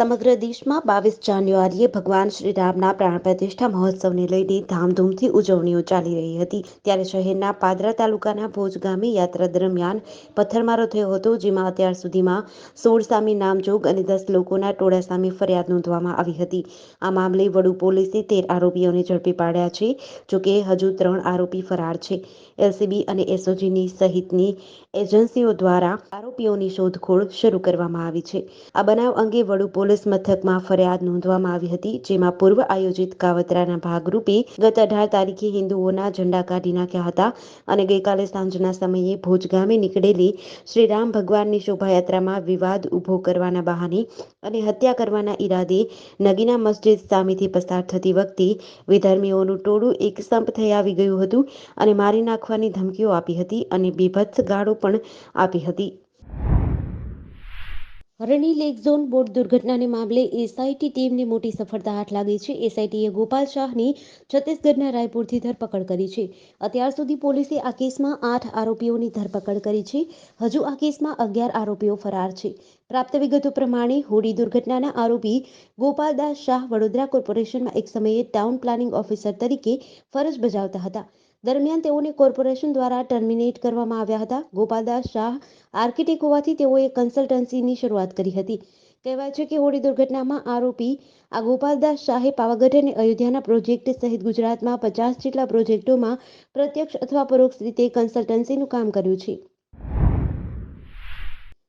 સમગ્ર દેશમાં 22 જાન્યુઆરીએ ભગવાન શ્રી રામના પ્રાણ પ્રતિષ્ઠા મહોત્સવને લઈને ધામધૂમથી ઉજવણીઓ ચાલી રહી હતી. ત્યારે શહેરના પાદરા તાલુકાના ભોજ ગામે યાત્રા દરમિયાન પથ્થરમારો થયો હતો, જેમાં અત્યાર સુધીમાં 16 સામે નામજોગ અને 10 લોકોના ટોળા સામે ફરિયાદ નોંધવામાં આવી હતી. આ મામલે વડુ પોલીસે 13 આરોપીઓને ઝડપી પાડ્યા છે. જોકે હજુ 3 આરોપી ફરાર છે. એલસીબી અને એસઓજીની સહિતની એજન્સીઓ દ્વારા આરોપીઓની શોધખોળ શરૂ કરવામાં આવી છે. આ બનાવ અંગે વડુ પોલીસ મથકમાં ફરિયાદ નોંધવામાં આવી હતી, જેમાં પૂર્વ આયોજિત કાવતરાના ભાગરૂપે ગત 18 તારીખે હિન્દુઓના ઝંડા કાઢી નાખ્યા હતા અને ગઈકાલે સાંજના સમયે ભોજ ગામે નીકળેલી શ્રીરામ ભગવાનની શોભાયાત્રામાં વિવાદ ઊભો કરવાના બહાને અને હત્યા કરવાના ઈરાદે નગીના મસ્જિદ સામેથી પસાર થતી વખતે વિધર્મીઓનું ટોળું એક સંપ થઈ આવી ગયું હતું અને મારી નાખવાની ધમકીઓ આપી હતી અને બીભત્સ ગાળો પણ આપી હતી. હરણી લેક ઝોન બોટ દુર્ઘટનાને મામલે એસઆઈટી ટીમને મોટી સફળતા હાથ લાગી છે. એસઆઈટીએ ગોપાલ શાહની છત્તીસગઢના રાયપુરથી ધરપકડ કરી છે. અત્યાર સુધી પોલીસે આ કેસમાં 8 આરોપીઓની ધરપકડ કરી છે. હજુ આ કેસમાં 11 આરોપીઓ ફરાર છે. પ્રાપ્ત વિગતો પ્રમાણે હોડી દુર્ઘટનાના આરોપી ગોપાલદાસ શાહ વડોદરા કોર્પોરેશનમાં એક સમયે ટાઉન પ્લાનિંગ ઓફિસર તરીકે ફરજ બજાવતા હતા. દરમિયાન તેઓને કોર્પોરેશન દ્વારા ટર્મિનેટ કરવામાં આવ્યા હતા. ગોપાલદાસ શાહ આર્કિટેક્ટ હોવાથી તેઓએ કન્સલ્ટન્સીની શરૂઆત કરી હતી. કહેવાય છે કે હોડી દુર્ઘટનામાં આરોપી આ ગોપાલદાસ શાહે પાવાગઢ અને અયોધ્યાના પ્રોજેક્ટ સહિત ગુજરાતમાં 50 જેટલા પ્રોજેક્ટોમાં પ્રત્યક્ષ અથવા પરોક્ષ રીતે કન્સલ્ટન્સીનું કામ કર્યું છે.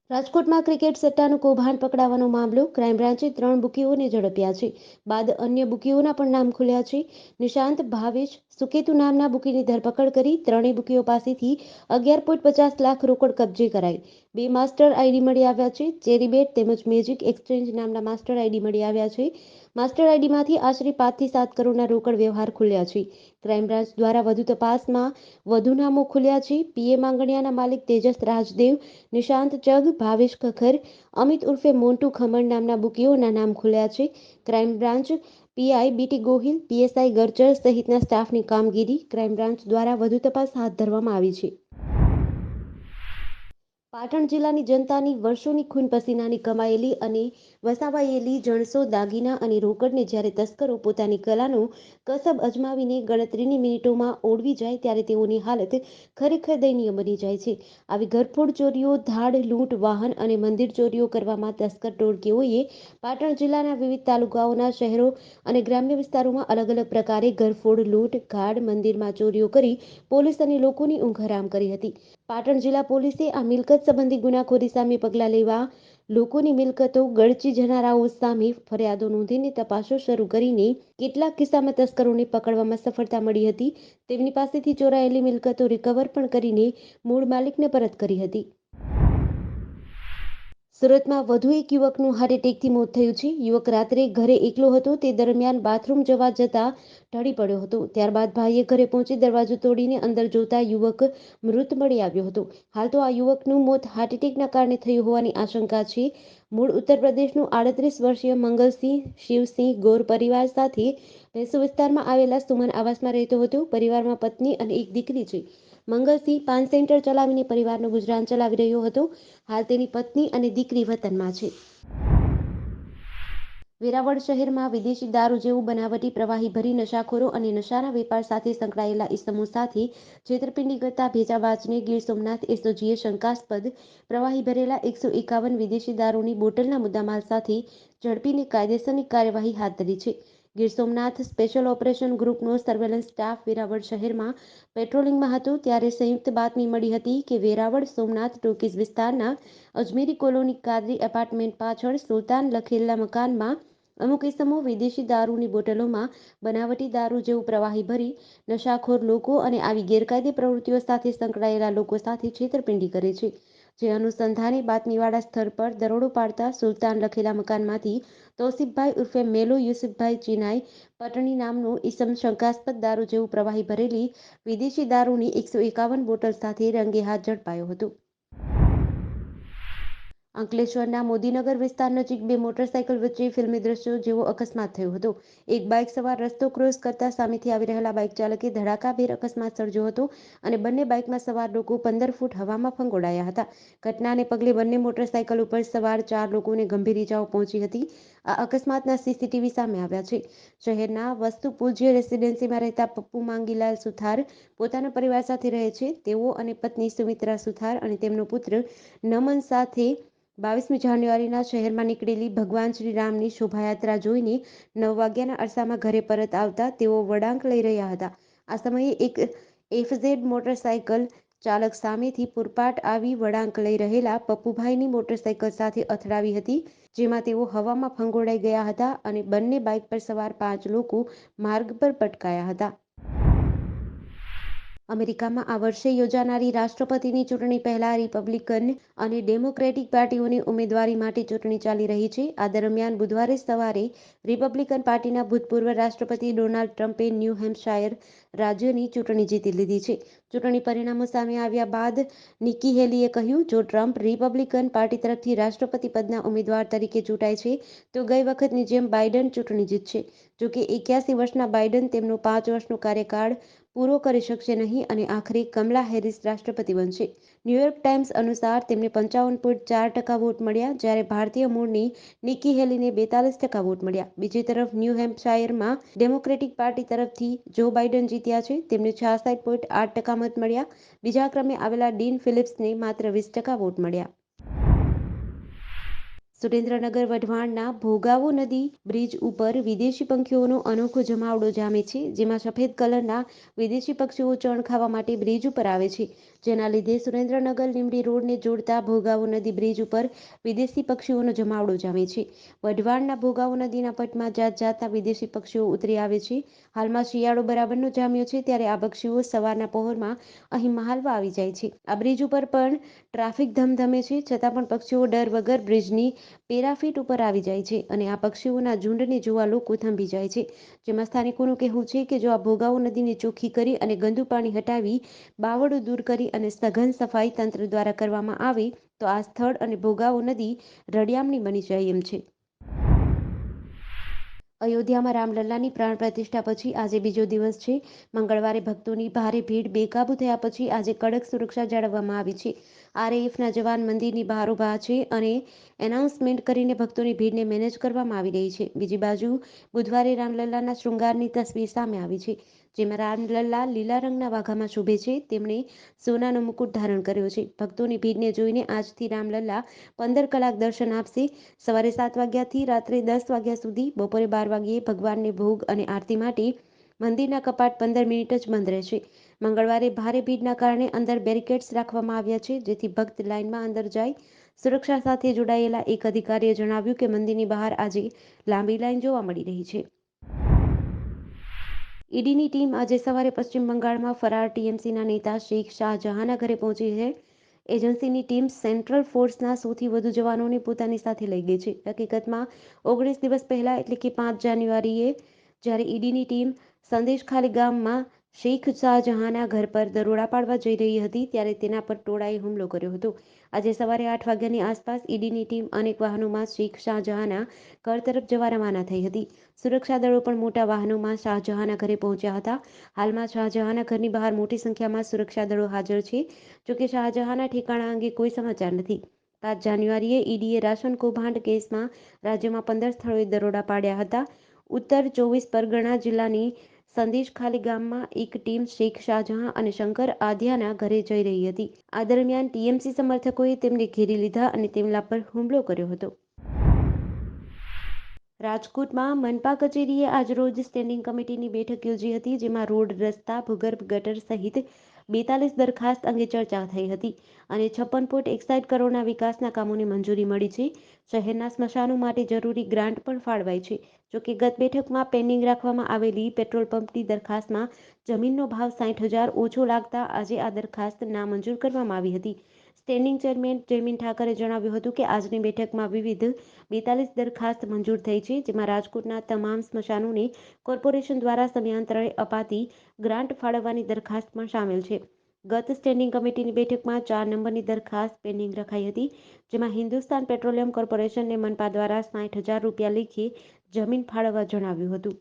રાજકોટમાં ક્રિકેટ સટ્ટાનું કૌભાંડ પકડાવાનો મામલો. ક્રાઇમ બ્રાન્ચે 3 બુકીઓને ઝડપ્યા છે. બાદ અન્ય બુકીઓના પણ નામ ખુલ્યા છે. નિશાંત ભાવેશ સુકેતુ નામના બુકીની ધરપકડ કરી 3 બુકીઓ પાસેથી 11.50 લાખ રોકડ કબજે કરાઈ. 2 માસ્ટર આઈડી મળી આવ્યા છે. ચેરીબેટ તેમજ મેજિક એક્સચેન્જ નામના માસ્ટર આઈડી મળી આવ્યા છે. માસ્ટર આઈડીમાંથી આશરે 5 થી 7 કરોડના રોકડ વ્યવહાર ખુલ્યા છે. ક્રાઇમ બ્રાન્ચ દ્વારા વધુ તપાસમાં વધુ નામો ખુલ્યા છે. પીએ માંગણિયાના માલિક તેજસ રાજદેવ, નિશાંત ચગ, ભાવેશ ખખર, અમિત ઉર્ફે મોન્ટુ ખમણ નામના બુકીઓના નામ ખુલ્યા છે. Crime branch PI BT Gohil, PSI Garchar સહિતના સ્ટાફની કામગીરી ક્રાઇમ બ્રાન્ચ દ્વારા વધુ તપાસ હાથ ધરવામાં આવી છે. પાટણ જિલ્લાની જનતાની વર્ષોની ખૂન પસીનાની કમાયેલી અને વસાવાયેલી જણસો, દાગીના અને રોકડને જ્યારે તસ્કરો પોતાની કલાનો કસબ અજમાવીને ગણતરીની મિનિટોમાં ઓળવી જાય ત્યારે તેઓની હાલત ખરેખર દયનીય બની જાય છે. આવી ઘરફોડ ચોરીઓ, ધાડ લૂંટ, વાહન અને મંદિર ચોરીઓ કરવામાં તસ્કર ટોળકીઓએ પાટણ જિલ્લાના વિવિધ તાલુકાઓના શહેરો અને ગ્રામ્ય વિસ્તારોમાં અલગ અલગ પ્રકારે ઘરફોડ, લૂંટ, ગાડ, મંદિરમાં ચોરીઓ કરી પોલીસ અને લોકોની ઊંઘ હરામ કરી હતી. પાટણ જિલ્લા પોલીસે આ મિલકત સંબંધી ગુનાખોરી સામે પગલાં લેવા લોકોની મિલકતો ગળચી જનારાઓ સામે ફરિયાદો નોંધીને તપાસો શરૂ કરીને કેટલાક કિસ્સામાં તસ્કરોને પકડવામાં સફળતા મળી હતી. તેમની પાસેથી ચોરાયેલી મિલકતો રિકવર પણ કરીને મૂળ માલિકને પરત કરી હતી. સુરતમાં વધુ એક યુવકનું હાર્ટ એટેકથી મોત થયું છે. યુવક રાત્રે ઘરે એકલો હતો તે દરમિયાન બાથરૂમ જવા જતા ઢળી પડ્યો હતો. ત્યારબાદ ભાઈએ ઘરે પહોંચી દરવાજો તોડીને અંદર જોતા યુવક મૃત મળી આવ્યો હતો. હાલ તો આ યુવકનું મોત હાર્ટ એટેકના કારણે થયું હોવાની આશંકા છે. મૂળ ઉત્તર પ્રદેશનું 38 વર્ષીય મંગલસિંહ શિવસિંહ ગોર પરિવાર સાથે ભેંસો વિસ્તારમાં આવેલા સુમન આવાસમાં રહેતો હતો. પરિવારમાં પત્ની અને એક દીકરી છે. મંગલસિંહ પાન સેન્ટર ચલાવીને પરિવારનું ગુજરાન ચલાવી રહ્યો હતો. હાલ તેની પત્ની અને દીકરી વતનમાં છે. વેરાવળ શહેરમાં વિદેશી દારૂ જેવું બનાવટી પ્રવાહી ભરી નશાખોરો અને નશાના વેપાર સાથે સંકળાયેલા ઇસમો સાથે છેતરપિંડી કરતા ભેજાબાજને ગીર સોમનાથ એસઓજીએ શંકાસ્પદ પ્રવાહી ભરેલા 151 વિદેશી દારૂની બોટલના મુદ્દામાલ સાથે ઝડપીને કાયદેસરની કાર્યવાહી હાથ ધરી છે. ગીર સોમનાથ સ્પેશિયલ ઓપરેશન ગ્રુપનો સર્વેલન્સ સ્ટાફ વેરાવળ શહેરમાં પેટ્રોલિંગમાં હતો ત્યારે સંયુક્ત બાતમી મળી હતી કે વેરાવળ સોમનાથ ટોકીઝ વિસ્તારના અજમેરી કોલોની કાદરી એપાર્ટમેન્ટ પાછળ સુલતાન લખેલા મકાનમાં અમુક ઇસમો વિદેશી દારૂની બોટલોમાં બનાવટી દારૂ જેવું પ્રવાહી ભરી નશાખોર લોકો અને આવી ગેરકાયદે પ્રવૃત્તિઓ સાથે સંકળાયેલા લોકો સાથે છેતરપિંડી કરે છે. જે અનુસંધાને બાતમીવાળા સ્થળ પર દરોડો પાડતા સુલતાન લખેલા મકાનમાંથી તૌસીફભાઈ ઉર્ફે મેલો યુસુફભાઈ ચીનાઈ પટણી નામનો ઇસમ શંકાસ્પદ દારૂ જેવું પ્રવાહી ભરેલી વિદેશી દારૂની 151 બોટલ સાથે રંગે હાથ ઝડપાયો હતો. અંકલેશ્વરના મોદીનગર વિસ્તાર નજીક બે મોટરસાયકલ વચ્ચે ફિલ્મી દ્રશ્યો જેવો અકસ્માત થયો હતો. એક બાઇક સવાર રસ્તો ક્રોસ કરતા સામેથી આવી રહેલા બાઇક ચાલકે ધડાકાભેર અકસ્માત સર્જ્યો હતો અને બંને બાઇકમાં સવાર લોકો 15 ફૂટ હવામાં ફંગોળાયા હતા. ઘટનાને પગલે બંને મોટરસાયકલ ઉપર સવાર 4 લોકોને ગંભીર ઇજાઓ પહોંચી હતી. આ અકસ્માતના સીસીટીવી સામે આવ્યા છે. શહેરના વસ્તુ પૂજ્ય રેસીડેન્સીમાં રહેતા પપ્પુ માંગીલાલ સુથાર પોતાના પરિવાર સાથે રહે છે. તેઓ અને પત્ની સુમિત્રા સુથાર અને તેમનો પુત્ર નમન સાથે 22મી જાન્યુઆરીના શહેરમાં નીકળેલી ભગવાન શ્રી રામની શોભાયાત્રા જોઈને 9 વાગ્યાના અરસામાં ઘરે પરત આવતા તેઓ વળાંક લઈ રહ્યા હતા. આ સમયે એક એફઝેડ મોટરસાયકલ ચાલક સામેથી પૂરપાટ આવી વળાંક લઈ રહેલા પપ્પુભાઈની મોટરસાયકલ સાથે અથડાવી હતી, જેમાં તેઓ હવામાં ફંગોળાઈ ગયા હતા અને બંને બાઇક પર સવાર 5 લોકો માર્ગ પર પટકાયા હતા. અમેરિકામાં આ વર્ષે યોજાનારી રાષ્ટ્રપતિની ચૂંટણી પહેલા રિપબ્લિકન અને ડેમોક્રેટિક પાર્ટીઓની ઉમેદવારી માટે ચૂંટણી ચાલી રહી છે. આ દરમિયાન બુધવારે સવારે રિપબ્લિકન પાર્ટીના ભૂતપૂર્વ રાષ્ટ્રપતિ ડોનાલ્ડ ટ્રમ્પે ન્યૂ હેમ્પશાયર રાજ્યની ચૂંટણી જીતી લીધી છે. ચૂંટણી પરિણામો સામે આવ્યા બાદ નિકી હેલીએ કહ્યું, જો ટ્રમ્પ રિપબ્લિકન પાર્ટી તરફથી રાષ્ટ્રપતિ પદના ઉમેદવાર તરીકે ચૂંટાય છે તો ગઈ વખતની જેમ બાઇડન ચૂંટણી જીતશે. જોકે 81 વર્ષના બાઇડન તેમનો 5 વર્ષનો કાર્યકાળ પૂરો કરી શકશે નહીં અને આખરે કમલા હેરિસ રાષ્ટ્રપતિ બનશે. ન્યૂયોર્ક ટાઈમ્સ અનુસાર તેમને 55.4% વોટ મળ્યા, જ્યારે ભારતીય મૂળની નિકી હેલીને 42% વોટ મળ્યા. બીજી તરફ ન્યૂ હેમ્પશાયરમાં ડેમોક્રેટિક પાર્ટી તરફથી જો બાઇડન જીત્યા છે. તેમને 66.8% મત મળ્યા. બીજા ક્રમે આવેલા ડીન ફિલિપ્સને માત્ર 20% વોટ મળ્યા. સુરેન્દ્રનગર વઢવાણના ભોગાવો નદી બ્રિજ ઉપર વિદેશી પંખીઓનો અનોખો જમાવડો જામે છે, જેમાં સફેદ કલરના વિદેશી પક્ષીઓ ચણ ખાવા માટે બ્રિજ ઉપર આવે છે, જેના લીધે સુરેન્દ્રનગર લીંબડી રોડને જોડતા ભોગાવો નદી બ્રિજ ઉપર વિદેશી પક્ષીઓનો જમાવડો જામે છે. વઢવાણના ભોગાવો નદીના પટમાં જાત જાતના વિદેશી પક્ષીઓ ઉતરી આવે છે. હાલમાં શિયાળો બરાબરનો જામ્યો છે, ત્યારે આ પક્ષીઓ સવારના પહોરમાં અહીં મહાલવા આવી જાય છે. આ બ્રિજ ઉપર પણ ટ્રાફિક ધમધમે છે, છતાં પણ પક્ષીઓ ડર વગર બ્રિજની પેરાફીટ ઉપર આવી જાય છે અને આ પક્ષીઓના ઝુંડને જોવા લોકો થંભી જાય છે. જેમાં સ્થાનિકોનું કહેવું છે કે જો આ ભોગાવો નદીને ચોખ્ખી કરી અને ગંદુ પાણી હટાવી બાવળો દૂર કરી અને સઘન સફાઈ તંત્ર દ્વારા કરવામાં આવે તો આ સ્થળ અને ભોગાવો નદી રળિયામણી બની જાય એમ છે. અયોધ્યામાં રામલલ્લાની પ્રાણ પ્રતિષ્ઠા પછી આજે બીજો દિવસ છે. મંગળવારે ભક્તોની ભારે ભીડ બેકાબૂ થયા પછી આજે કડક સુરક્ષા જાળવવામાં આવી છે. આરએએફના જવાન મંદિરની બહાર ઊભા છે અને એનાઉન્સમેન્ટ કરીને ભક્તોની ભીડને મેનેજ કરવામાં આવી રહી છે. બીજી બાજુ બુધવારે રામલલ્લાના શૃંગારની તસવીર સામે આવી છે, જેમાં રામલલ્લા લીલા રંગના વાઘામાં શોભે છે. તેમણે સોનાનો મુકુટ ધારણ કર્યો છે. ભક્તોની ભીડને જોઈને આજથી રામલલ્લા 15 કલાક દર્શન આપશે. સવારે 7 વાગ્યાથી રાત્રે 10 વાગ્યા સુધી, બપોરે 12 વાગ્યે ભગવાનને ભોગ અને આરતી માટે મંદિરના કપાટ 15 મિનિટ જ બંધ રહેશે. મંગળવારે ભારે ભીડના કારણે અંદર બેરિકેડ્સ રાખવામાં આવ્યા છે, જેથી ભક્ત લાઇનમાં અંદર જાય. સુરક્ષા સાથે જોડાયેલા એક અધિકારીએ જણાવ્યું કે મંદિરની બહાર આજે લાંબી લાઇન જોવા મળી રહી છે. ઈડીની ટીમ આજે સવારે પશ્ચિમ બંગાળમાં ફરાર ટીએમસીના નેતા શેખ શાહજહાંના ઘરે પહોંચી છે. એજન્સીની ટીમ સેન્ટ્રલ ફોર્સના સૌથી વધુ જવાનોને પોતાની સાથે લઈ ગઈ છે. હકીકતમાં 19 દિવસ પહેલા એટલે કે 5 જાન્યુઆરીએ જ્યારે ઈડીની ટીમ સંદેશખાલી ગામમાં શેખ શાહજહાંના ઘર પર દરોડા પાડવા જઈ રહી હતી, ત્યારે તેના પર ટોળાએ હુમલો કર્યો હતો. આજે સવારે 8 વાગ્યાની આસપાસ ઈડીની ટીમ અનેક વાહનોમાં શેખ શાહજહાંના ઘર તરફ જવા રવાના થઈ હતી. સુરક્ષા દળો પણ મોટા વાહનોમાં શાહજહાંના ઘરે પહોંચ્યા હતા. હાલમાં શાહજહાંના ઘરની બહાર મોટી સંખ્યામાં સુરક્ષા દળો હાજર છે. જોકે શાહજહાંના ઠેકાણા અંગે કોઈ સમાચાર નથી. 5 જાન્યુઆરીએ ઈડીએ રાશન કૌભાંડ કેસમાં રાજ્યમાં 15 સ્થળોએ દરોડા પાડ્યા હતા. ઉત્તર 24 પરગણા જિલ્લાની સંદેશખાલી ગામમાં એક ટીમ શેખ શાહજહાં અને શંકર આધ્યાના ઘરે જઈ રહી હતી. આ દરમિયાન ટીએમસી સમર્થકોએ તેમને ઘેરી લીધા અને તેમના પર હુમલો કર્યો હતો. રાજકોટમાં મનપા કચેરીએ આજરોજ સ્ટેન્ડિંગ કમિટીની બેઠક યોજી હતી, જેમાં રોડ, રસ્તા, ભૂગર્ભ ગટર સહિત 42 દરખાસ્ત અંગે ચર્ચા થઈ હતી અને 56.61 કરોડના વિકાસના કામોને મંજૂરી મળી છે. શહેરના સ્મશાનો માટે જરૂરી ગ્રાન્ટ પણ ફાળવાઈ છે. જોકે ગત બેઠકમાં પેન્ડિંગ રાખવામાં આવેલી પેટ્રોલ પંપની દરખાસ્તમાં જમીનનો ભાવ 60,000 ઓછો લાગતા આજે આ દરખાસ્ત નામંજૂર કરવામાં આવી હતી. સ્ટેન્ડિંગ ચેરમેન જયમીન ઠાકરે જણાવ્યું હતું કે આજની બેઠકમાં વિવિધ 42 દરખાસ્ત મંજૂર થઈ છે, જેમાં રાજકોટના તમામ સ્મશાનોને કોર્પોરેશન દ્વારા સમયાંતરે અપાતી ગ્રાન્ટ ફાળવવાની દરખાસ્ત પણ સામેલ છે. ગત સ્ટેન્ડિંગ કમિટીની બેઠકમાં 4 નંબરની દરખાસ્ત પેન્ડિંગ રખાઈ હતી, જેમાં હિન્દુસ્તાન પેટ્રોલિયમ કોર્પોરેશનને મનપા દ્વારા 60,000 રૂપિયા લેખે જમીન ફાળવવા જણાવ્યું હતું.